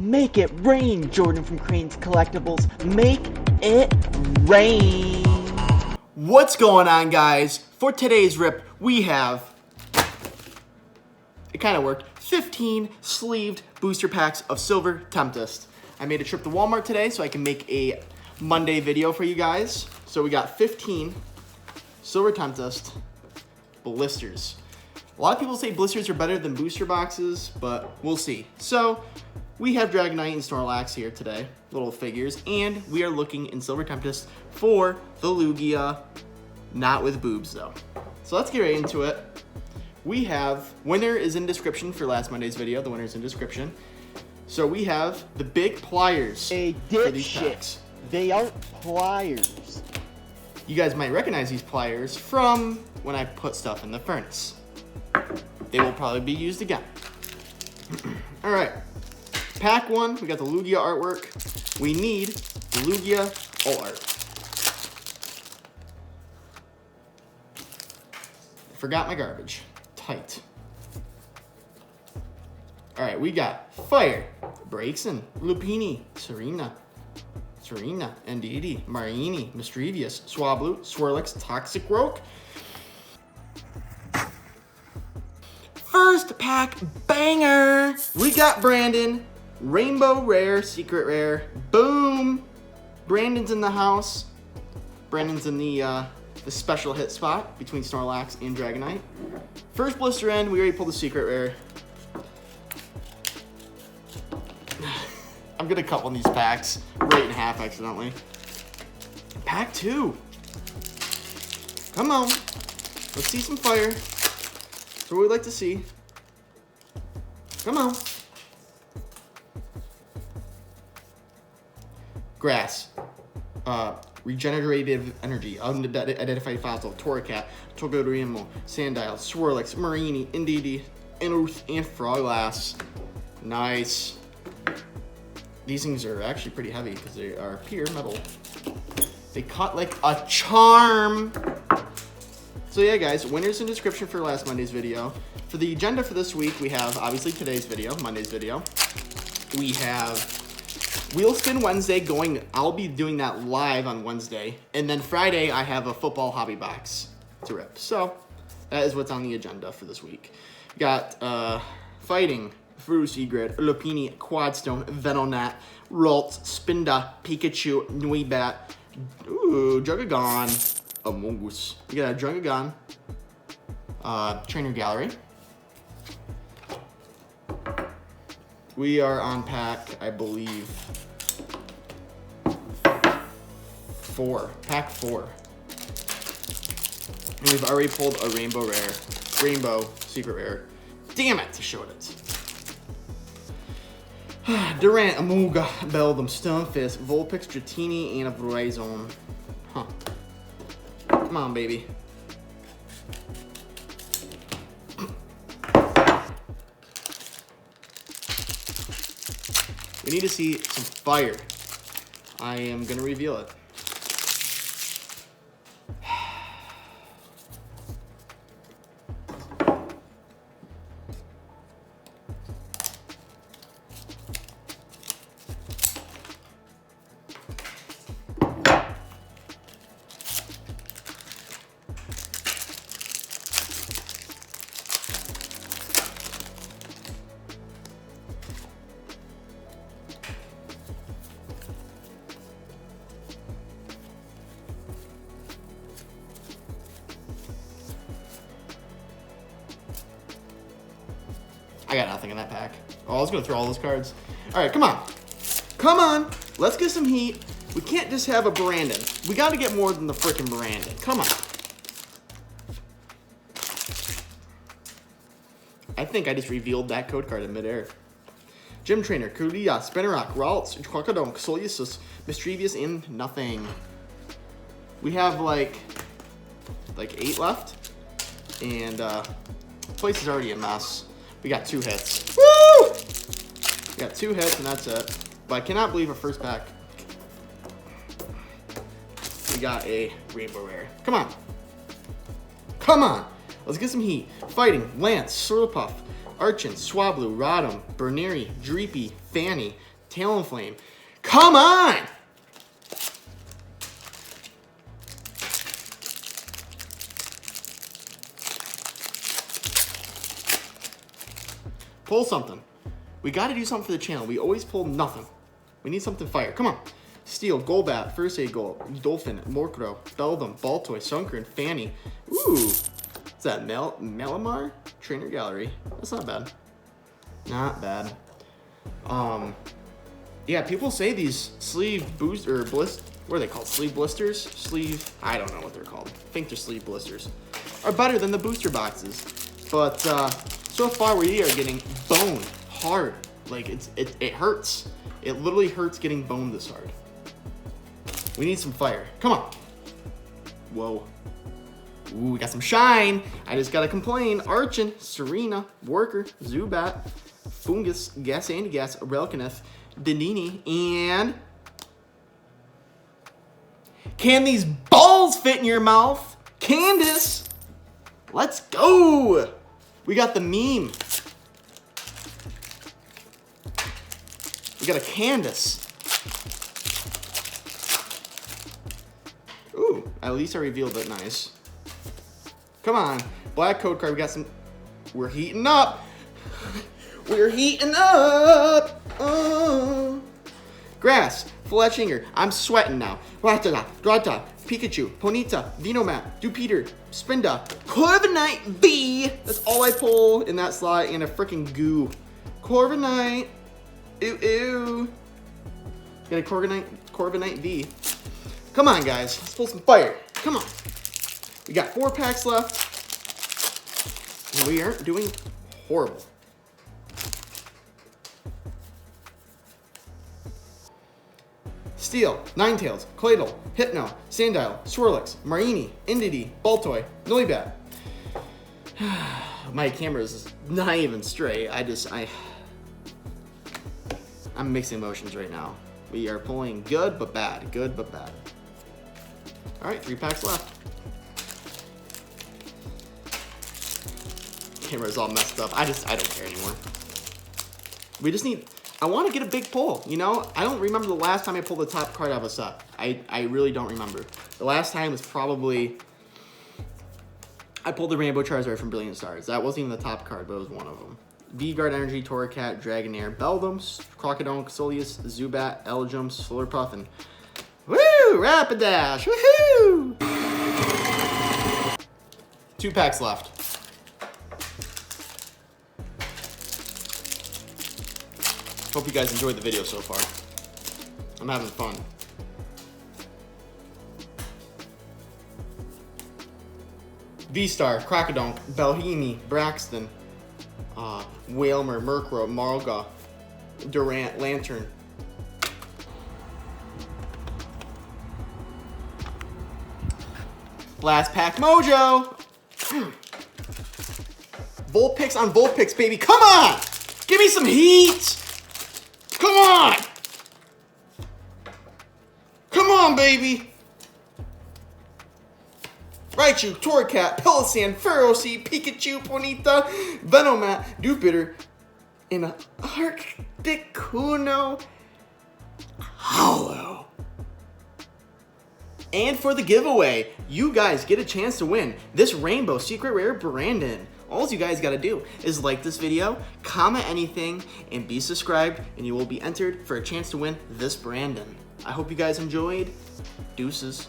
Make it rain, Jordan from Crane's Collectibles. Make it rain. What's going on, guys? For today's rip, we have, it kind of worked, 15 sleeved booster packs of Silver Tempest. I made a trip to Walmart today so I can make a Monday video for you guys. So we got 15 Silver Tempest blisters. A lot of people say blisters are better than booster boxes, but we'll see. So we have Dragonite and Snorlax here today, little figures, and we are looking in Silver Tempest for the Lugia, not with boobs though. So let's get right into it. We have, winner is in description for last Monday's video, the winner's in description. So we have the big pliers Hey, for these packs. They aren't pliers. You guys might recognize these pliers from when I put stuff in the furnace. They will probably be used again. All right, pack one, we got the Lugia artwork. We need the Lugia alt art. Forgot my garbage. Tight. All right, we got Fire, Braixen, Lupini, Serena, Indeedee, Marini, Mischievous, Swablu, Swirlix, Toxicroak. First pack banger! We got Brandon, Rainbow Rare, Secret Rare, boom! Brandon's in the house. Brandon's in the special hit spot between Snorlax and Dragonite. First blister end, we already pulled the Secret Rare. I'm gonna cut one of these packs right in half accidentally. Pack two. Come on. Let's see some fire. That's what we'd like to see. Come on. Grass. Regenerative Energy. Unidentified Fossil. Torracat. Togedemaru. Sandile. Swirlix. Marini. Indeedee. Inuth. And Froglass. Nice. These things are actually pretty heavy because they are pure metal. They cut like a charm. So yeah, guys, winners in description for last Monday's video. For the agenda for this week, we have obviously today's video, Monday's video. We have Wheel Spin Wednesday going. I'll be doing that live on Wednesday. And then Friday, I have a football hobby box to rip. So that is what's on the agenda for this week. We got fighting. Frusigrid, Lupini, Quadstone, Venonat, Ralts, Spinda, Pikachu, Nuibat, Jugagon, Amogus. We got a Jugagon, Trainer Gallery. We are on pack, I believe, 4. Pack 4. And we've already pulled a Rainbow Secret Rare. Damn it, I showed it. Durant, Amuga, Beldum, Stunfisk, Vulpix, Dratini, and a Verizon. Huh. Come on, baby. We need to see some fire. I am going to reveal it. I got nothing in that pack. Oh, I was gonna throw all those cards. All right, come on. Come on, let's get some heat. We can't just have a Brandon. We gotta get more than the frickin' Brandon. Come on. I think I just revealed that code card in midair. Gym Trainer, Kulia, Spinarak, Ralts, Crocodile, Xolius, Mischievous, and nothing. We have like 8 left. And place is already a mess. We got 2 hits. Woo! We got 2 hits and that's it. But I cannot believe our first pack. We got a Rainbow Rare. Come on. Come on. Let's get some heat. Fighting, Lance, Swirlpuff, Archon, Swablu, Rodham, Berneri, Dreepy, Fanny, Talonflame. Come on! Pull something. We got to do something for the channel. We always pull nothing. We need something fire. Come on. Steel, Golbat, First Aid Gold, Dolphin, Morcro, Beldum, Baltoy, Sunker, and Fanny. Ooh. Is that Malamar? Trainer Gallery. That's not bad. Not bad. Yeah, people say these sleeve boost or what are they called? Sleeve blisters? I don't know what they're called. I think they're sleeve blisters. Are better than the booster boxes. But so far we are getting boned hard. Like it hurts. It literally hurts getting boned this hard. We need some fire. Come on. Whoa. Ooh, we got some shine. I just gotta complain. Archon, Serena, Worker, Zubat, Fungus, Gas Andy Gas, Relkineth, Danini, and can these balls fit in your mouth? Candace. Let's go. We got the meme. We got a Candace. Ooh, at least I revealed it nice. Come on. Black code card. We got some. We're heating up. We're heating up. Grass. Fletchinger. I'm sweating now. Ratata. Grata. Pikachu. Ponyta. Venomat. Dupiter. Spinda. Corviknight V. That's all I pull in that slot and a freaking goo. Corviknight. Ew, ew. Got a Corviknight V. Come on, guys. Let's pull some fire. Come on. We got 4 packs left. And we aren't doing horrible. Steel, Ninetales, Claydol, Hypno, Sandile, Swirlix, Marini, Indeedee, Baltoy, Noibat. My camera is not even straight. I'm mixing emotions right now. We are pulling good but bad. Good but bad. All right, 3 packs left. Camera's all messed up. I don't care anymore. We just need, I want to get a big pull, you know? I don't remember the last time I pulled the top card out of a set. I really don't remember. The last time was probably, I pulled the Rainbow Charizard from Brilliant Stars. That wasn't even the top card, but it was one of them. V-Guard Energy, Torracat, Dragonair, Beldum, Crocodile, Solius, Zubat, Eljum, Slurpuff, and woo! Rapidash! Woohoo! 2 packs left. Hope you guys enjoyed the video so far. I'm having fun. V-Star, Crocodile, Belhini, Braxton, Whalmer, Murkrow, Marga, Durant, Lantern. Last pack mojo! Vulpix on Vulpix, baby. Come on! Give me some heat! Come on! Come on, baby! Raichu, Torracat, Pelisan, Ferroseed, Pikachu, Ponyta, Venomat, Dupiter, and a Articuno Hollow. And for the giveaway, you guys get a chance to win this Rainbow Secret Rare Brandon. All you guys gotta do is like this video, comment anything, and be subscribed, and you will be entered for a chance to win this Brandon. I hope you guys enjoyed. Deuces.